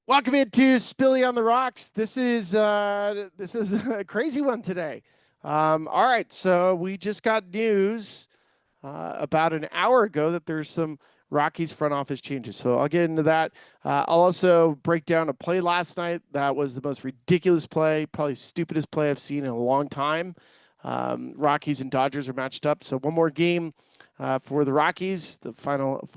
Welcome into Spilly on the Rocks. This is a crazy one today. All right, so we just got news about an hour ago that there's some Rockies front office changes. So I'll get into that. I'll also break down a play last night that was the most ridiculous play, probably stupidest play I've seen in a long time. Rockies and Dodgers are matched up, so one more game for the Rockies, the final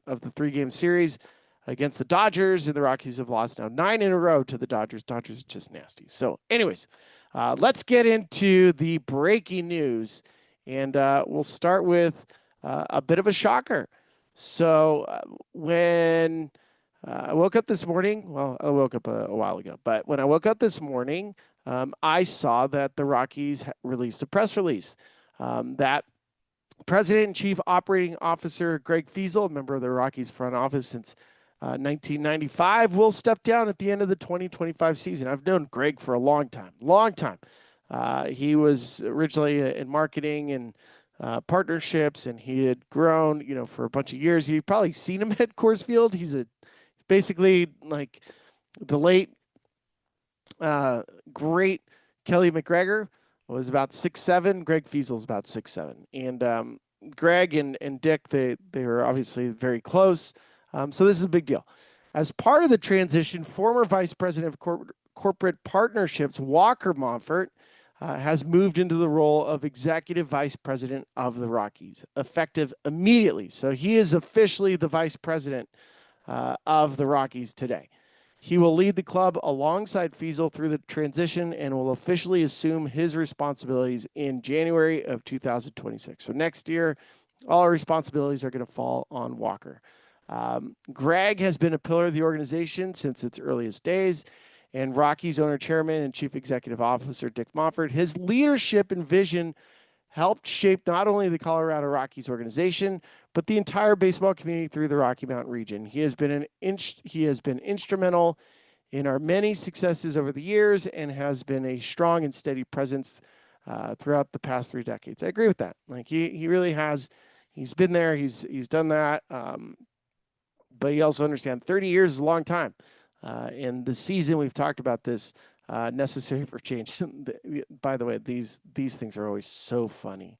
of the three-game series against the Dodgers, and the Rockies have lost now 9 in a row to the Dodgers. Dodgers are just nasty. So, anyways, let's get into the breaking news, and we'll start with a bit of a shocker. So, when I woke up this morning, well, I woke up a while ago, but when I woke up this morning, I saw that the Rockies released a press release that President and Chief Operating Officer Greg Fiesel, a member of the Rockies front office since 1995, will step down at the end of the 2025 season. I've known Greg for a long time, long time. He was originally in marketing and partnerships, and he had grown, for a bunch of years. You've probably seen him at Coors Field. He's basically like the late great Kelly McGregor was about 6'7". Greg Fiesel's about 6'7". And Greg and Dick, they were obviously very close. So this is a big deal. As part of the transition, former Vice President of Corporate Partnerships, Walker Montfort, has moved into the role of Executive Vice President of the Rockies, effective immediately. So he is officially the Vice President of the Rockies today. He will lead the club alongside Fiesel through the transition and will officially assume his responsibilities in January of 2026. So next year, all our responsibilities are going to fall on Walker. Greg has been a pillar of the organization since its earliest days, and Rockies owner, chairman, and chief executive officer Dick Montfort, his leadership and vision helped shape not only the Colorado Rockies organization, but the entire baseball community through the Rocky Mountain region. He has been instrumental in our many successes over the years and has been a strong and steady presence throughout the past 3 decades. I agree with that. Like he really has. He's been there. He's done that. But he also understands 30 years is a long time. In the season, we've talked about this necessary for change. By the way, these things are always so funny.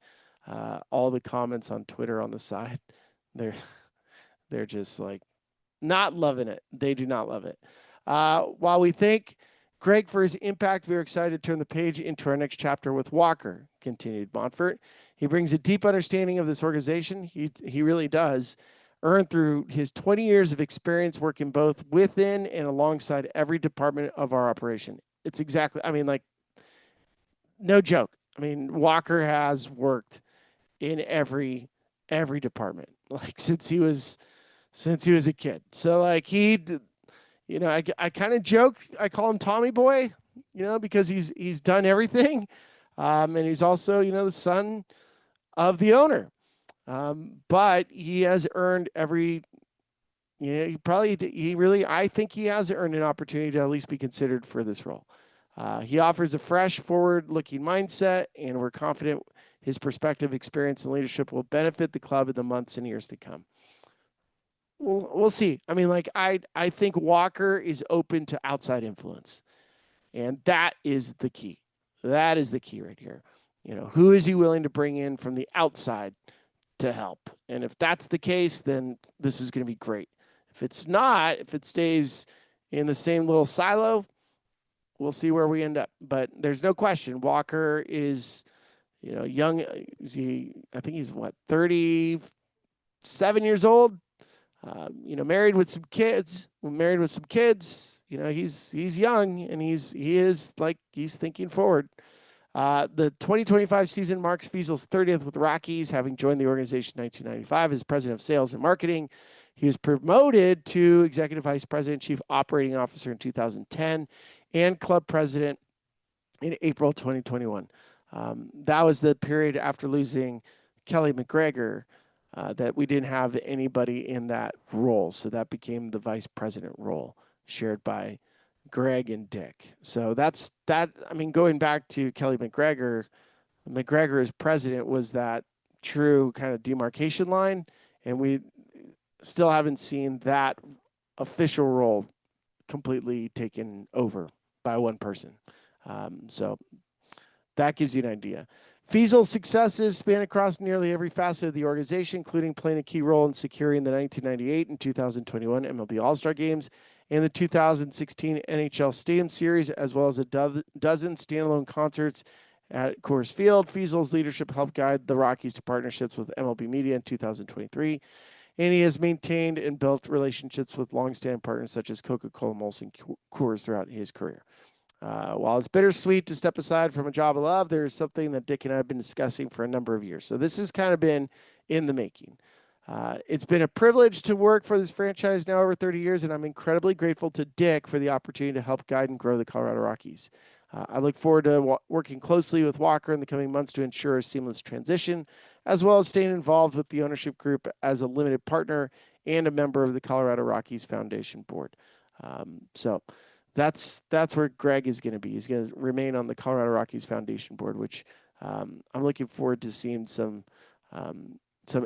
All the comments on Twitter on the side, they're they're just like not loving it. They do not love it. While we thank Greg for his impact, we are excited to turn the page into our next chapter with Walker, continued Montfort. He brings a deep understanding of this organization. He really does. Earned through his 20 years of experience working both within and alongside every department of our operation. It's exactly, I mean, like, no joke. I mean, Walker has worked in every department, like since he was a kid. So like I kind of joke. I call him Tommy Boy, because he's done everything, and he's also the son of the owner. But he has earned every. I think he has earned an opportunity to at least be considered for this role. He offers a fresh, forward-looking mindset, and we're confident his perspective, experience, and leadership will benefit the club in the months and years to come. We'll see. I mean, like I think Walker is open to outside influence, and that is the key. That is the key right here. Who is he willing to bring in from the outside to help? And if that's the case, then this is going to be great. If it's not, if it stays in the same little silo, we'll see where we end up. But there's no question, Walker is, young. I think he's 37 years old. Married with some kids. He's young and he's thinking forward. The 2025 season marks Fiesel's 30th with the Rockies, having joined the organization in 1995 as president of sales and marketing. He was promoted to executive vice president, chief operating officer in 2010, and club president in April 2021. That was the period after losing Kelly McGregor that we didn't have anybody in that role. So that became the vice president role shared by Greg and Dick. So that's that. I mean, going back to Kelly McGregor, McGregor as president was that true kind of demarcation line. And we still haven't seen that official role completely taken over by one person. So that gives you an idea. Fiesel's successes span across nearly every facet of the organization, including playing a key role in securing the 1998 and 2021 MLB All-Star Games and the 2016 NHL Stadium Series, as well as a dozen standalone concerts at Coors Field. Fiesel's leadership helped guide the Rockies to partnerships with MLB Media in 2023, and he has maintained and built relationships with longstanding partners such as Coca-Cola, Molson Coors throughout his career. While it's bittersweet to step aside from a job of love, there is something that Dick and I have been discussing for a number of years. So this has kind of been in the making. It's been a privilege to work for this franchise now over 30 years, and I'm incredibly grateful to Dick for the opportunity to help guide and grow the Colorado Rockies. I look forward to working closely with Walker in the coming months to ensure a seamless transition, as well as staying involved with the ownership group as a limited partner and a member of the Colorado Rockies Foundation Board. So that's where Greg is going to be. He's going to remain on the Colorado Rockies Foundation Board, which I'm looking forward to seeing some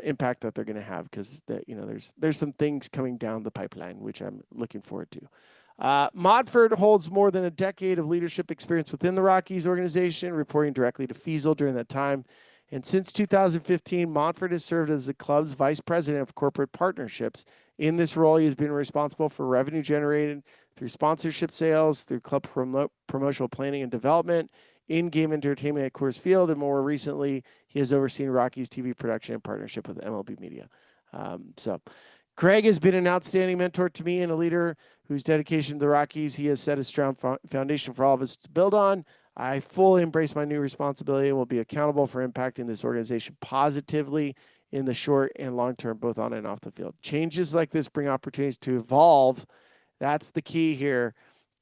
impact that they're going to have, because there's some things coming down the pipeline which I'm looking forward to. Modford holds more than a decade of leadership experience within the Rockies organization, reporting directly to Fiesel during that time. And since 2015, Montford has served as the club's vice president of corporate partnerships. In this role, he has been responsible for revenue generated through sponsorship sales, through club promotional planning and development, in-game entertainment at Coors Field, and more recently, he has overseen Rockies TV production in partnership with MLB Media. So Greg has been an outstanding mentor to me and a leader whose dedication to the Rockies he has set a strong foundation for all of us to build on. I fully embrace my new responsibility and will be accountable for impacting this organization positively in the short and long term, both on and off the field. Changes like this bring opportunities to evolve. That's the key here,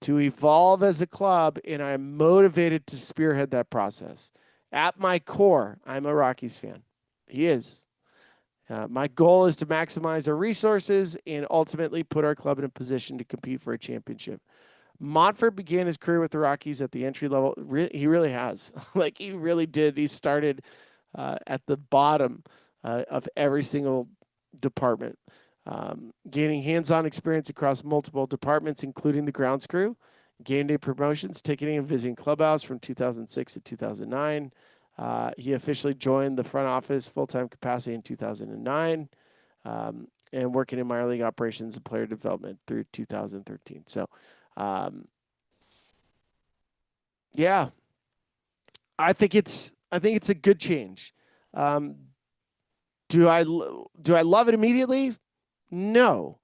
to evolve as a club, and I'm motivated to spearhead that process. At my core, I'm a Rockies fan. He is. My goal is to maximize our resources and ultimately put our club in a position to compete for a championship. Montford began his career with the Rockies at the entry level. He really has. Like, he really did. He started at the bottom of every single department, gaining hands-on experience across multiple departments, including the grounds crew, game day promotions, ticketing, and visiting clubhouse from 2006 to 2009. He officially joined the front office full-time capacity in 2009, and working in minor league operations and player development through 2013. So, yeah, I think it's a good change. Do I love it immediately? No.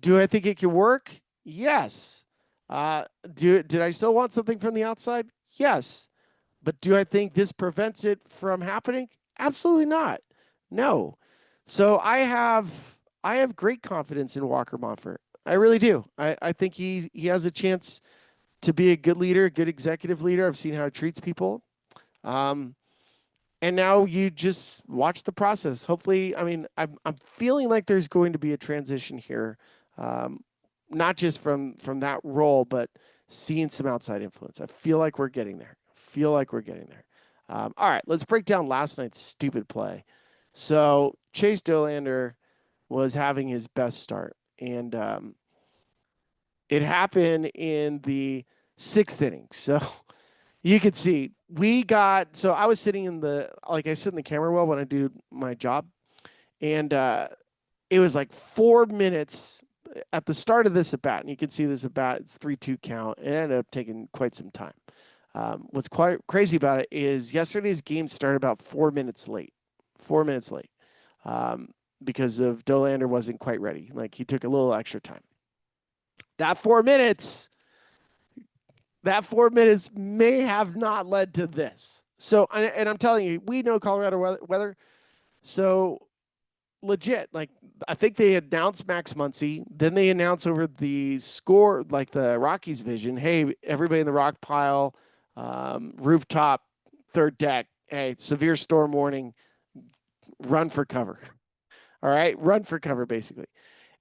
Do I think it can work? Yes. Did I still want something from the outside? Yes. But do I think this prevents it from happening? Absolutely not. No. So I have great confidence in Walker Montfort. I really do. I think he has a chance to be a good leader, a good executive leader. I've seen how he treats people. And now you just watch the process. Hopefully, I mean, I'm feeling like there's going to be a transition here, not just from that role, but seeing some outside influence. I feel like we're getting there. All right, let's break down last night's stupid play. So Chase Dollander was having his best start, and it happened in the 6th inning. So you could see so I was sitting I sit in the camera well when I do my job. And it was like 4 minutes at the start of this at bat. And you can see this at bat, it's 3-2 count. It ended up taking quite some time. What's quite crazy about it is yesterday's game started about 4 minutes late. 4 minutes late. Because of Dollander wasn't quite ready. Like, he took a little extra time. That 4 minutes may have not led to this. So, and I'm telling you, we know Colorado weather. So legit, like, I think they announced Max Muncy. Then they announced over the score, like the Rockies vision, hey, everybody in the rock pile, rooftop, third deck, hey, severe storm warning, run for cover. All right, run for cover, basically.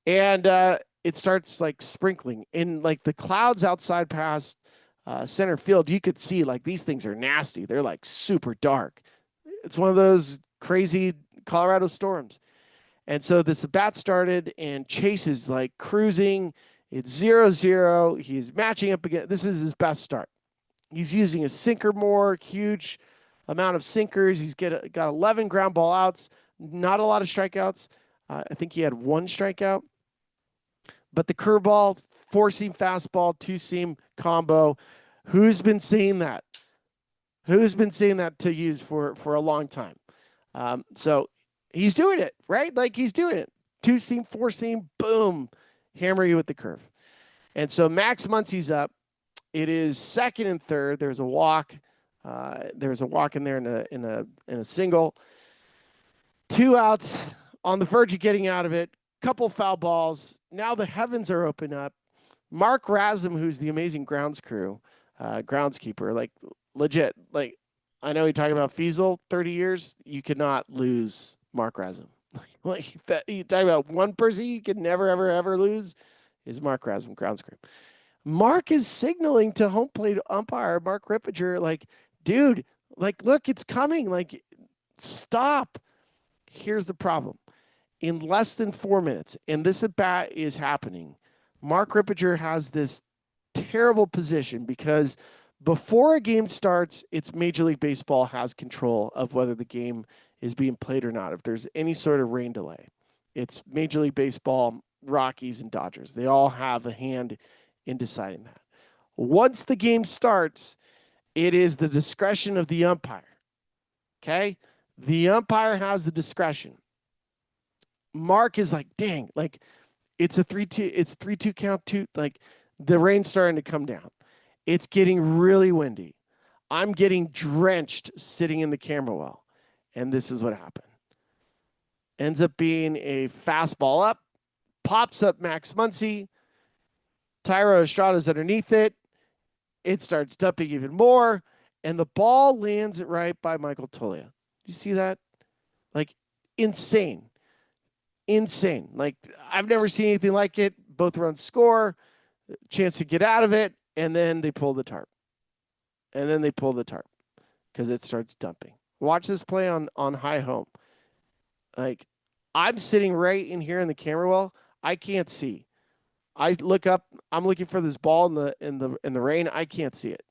And it starts like sprinkling in, like, the clouds outside past center field. You could see, like, these things are nasty. They're like super dark. It's one of those crazy Colorado storms. And so this bat started, and Chase is like cruising, It's 0-0. He's matching up again. This is his best start. He's using his sinker more, huge amount of sinkers. He's got 11 ground ball outs, not a lot of strikeouts. I think he had one strikeout. But the curveball, four seam fastball, two seam combo. Who's been seeing that? Who's been seeing that to use for a long time? So he's doing it, right? Like he's doing it. Two seam, four seam, boom, hammer you with the curve. And so Max Muncy's up. It is second and third. There's a walk. There's a walk in there in a single. Two outs on the verge of getting out of it. Couple foul balls. Now the heavens are open up. Mark Rasm, who's the amazing groundskeeper, like legit. Like I know you're talking about Fiesel, 30 years. You cannot lose Mark Rasm. Like that, you talk about one person you can never, ever, ever lose is Mark Rasm, groundskeeper. Mark is signaling to home plate umpire Mark Rippinger, like, dude, like, look, it's coming. Like, stop. Here's the problem. In less than 4 minutes, and this at bat is happening, Mark Rippinger has this terrible position because before a game starts, it's Major League Baseball has control of whether the game is being played or not. If there's any sort of rain delay, it's Major League Baseball, Rockies, and Dodgers. They all have a hand in deciding that. Once the game starts, it is the discretion of the umpire. Okay? The umpire has the discretion. Mark is like, dang, like it's a 3-2, it's 3-2 count two. Like the rain's starting to come down. It's getting really windy. I'm getting drenched sitting in the camera well. And this is what happened. Ends up being a fastball up, pops up Max Muncy. Thairo Estrada's underneath it. It starts dumping even more. And the ball lands right by Michael Toglia. You see that? Like insane. Insane. Like I've never seen anything like it. Both runs score, chance to get out of it, and then they pull the tarp. And then they pull the tarp because it starts dumping. Watch this play on high home. Like I'm sitting right in here in the camera well. I can't see. I look up. I'm looking for this ball in the rain. I can't see it.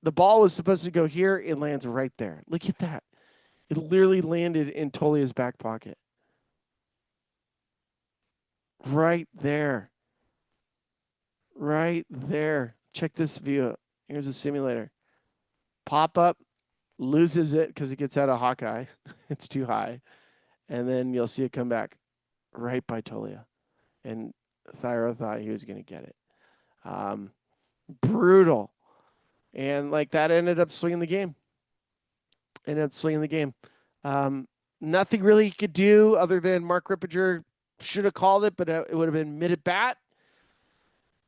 The ball was supposed to go here. It lands right there. Look at that. It literally landed in Tolia's back pocket. Right there. Right there. Check this view. Here's a simulator. Pop up, loses it because it gets out of Hawkeye. It's too high. And then you'll see it come back right by Tolia. And Thairo thought he was going to get it. Brutal. And like that ended up swinging the game. Nothing really he could do other than Mark Rippinger should have called it, but it would have been mid at bat.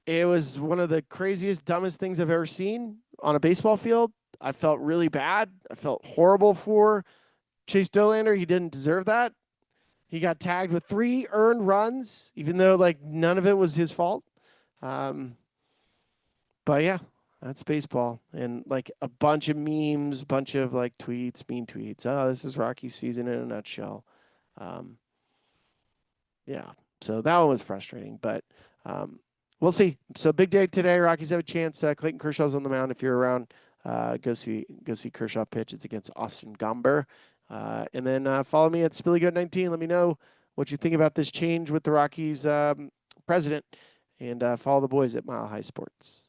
It was one of the craziest, dumbest things I've ever seen on a baseball field. I felt really bad. I felt horrible for Chase Dollander. He didn't deserve that. He got tagged with 3 earned runs, even though like none of it was his fault. But yeah, that's baseball. And like a bunch of memes, bunch of like tweets, mean tweets. Oh, this is Rockies season in a nutshell. Yeah, so that one was frustrating, but we'll see. So big day today. Rockies have a chance. Clayton Kershaw's on the mound. If you're around, go see Kershaw pitch. It's against Austin Gomber. And then follow me at SpillyGoat19. Let me know what you think about this change with the Rockies president. And follow the boys at Mile High Sports.